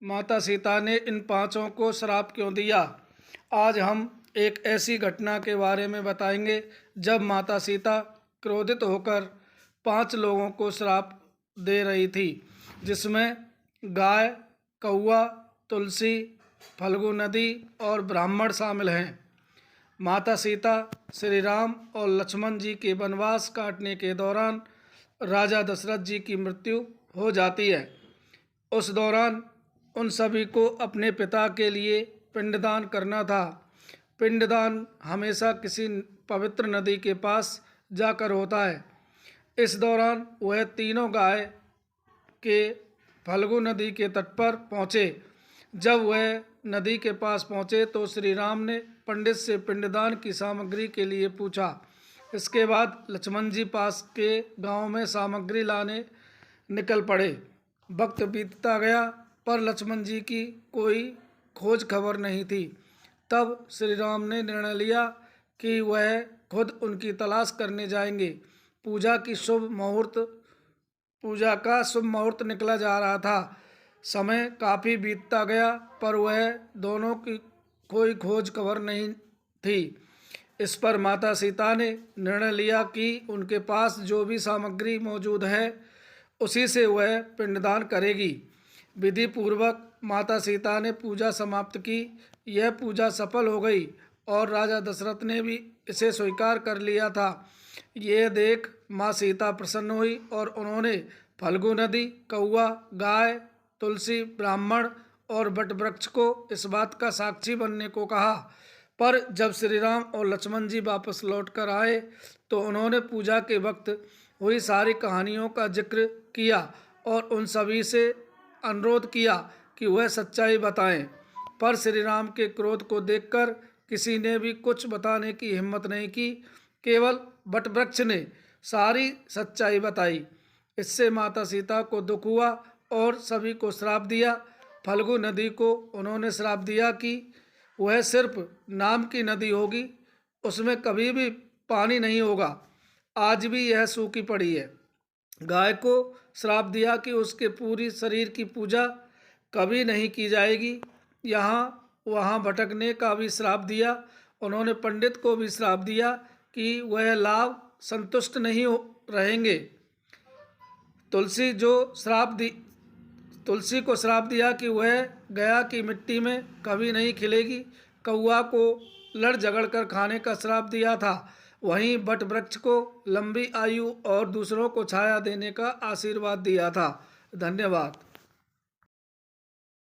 माता सीता ने इन पांचों को श्राप क्यों दिया। आज हम एक ऐसी घटना के बारे में बताएंगे जब माता सीता क्रोधित होकर 5 लोगों को श्राप दे रही थी, जिसमें गाय, कौवा, तुलसी, फल्गु नदी और ब्राह्मण शामिल हैं। माता सीता श्री राम और लक्ष्मण जी के वनवास काटने के दौरान राजा दशरथ जी की मृत्यु हो जाती है। उस दौरान उन सभी को अपने पिता के लिए पिंडदान करना था। पिंडदान हमेशा किसी पवित्र नदी के पास जाकर होता है। इस दौरान वह तीनों गाय के फल्गु नदी के तट पर पहुँचे। जब वह नदी के पास पहुँचे तो श्री राम ने पंडित से पिंडदान की सामग्री के लिए पूछा। इसके बाद लक्ष्मण जी पास के गांव में सामग्री लाने निकल पड़े। वक्त बीतता गया पर लक्ष्मण जी की कोई खोज खबर नहीं थी। तब श्री राम ने निर्णय लिया कि वह खुद उनकी तलाश करने जाएंगे। पूजा का शुभ मुहूर्त निकला जा रहा था। समय काफ़ी बीतता गया पर वह दोनों की कोई खोज खबर नहीं थी। इस पर माता सीता ने निर्णय लिया कि उनके पास जो भी सामग्री मौजूद है उसी से वह पिंडदान करेगी। विधि पूर्वक माता सीता ने पूजा समाप्त की। यह पूजा सफल हो गई और राजा दशरथ ने भी इसे स्वीकार कर लिया था। ये देख माँ सीता प्रसन्न हुई और उन्होंने फल्गु नदी, कौवा, गाय, तुलसी, ब्राह्मण और वट वृक्ष को इस बात का साक्षी बनने को कहा। पर जब श्री राम और लक्ष्मण जी वापस लौट कर आए तो उन्होंने पूजा के वक्त हुई सारी कहानियों का जिक्र किया और उन सभी से अनुरोध किया कि वह सच्चाई बताएं। पर श्री राम के क्रोध को देखकर किसी ने भी कुछ बताने की हिम्मत नहीं की। केवल वट वृक्ष ने सारी सच्चाई बताई। इससे माता सीता को दुख हुआ और सभी को श्राप दिया। फल्गु नदी को उन्होंने श्राप दिया कि वह सिर्फ नाम की नदी होगी, उसमें कभी भी पानी नहीं होगा, आज भी यह सूखी पड़ी है। गाय को श्राप दिया कि उसके पूरी शरीर की पूजा कभी नहीं की जाएगी, यहाँ वहाँ भटकने का भी श्राप दिया। उन्होंने पंडित को भी श्राप दिया कि वह लाभ संतुष्ट नहीं रहेंगे। तुलसी को श्राप दिया कि वह गया की मिट्टी में कभी नहीं खिलेगी। कौवा को लड़ झगड़ कर खाने का श्राप दिया था। वहीं वट वृक्ष को लंबी आयु और दूसरों को छाया देने का आशीर्वाद दिया था। धन्यवाद।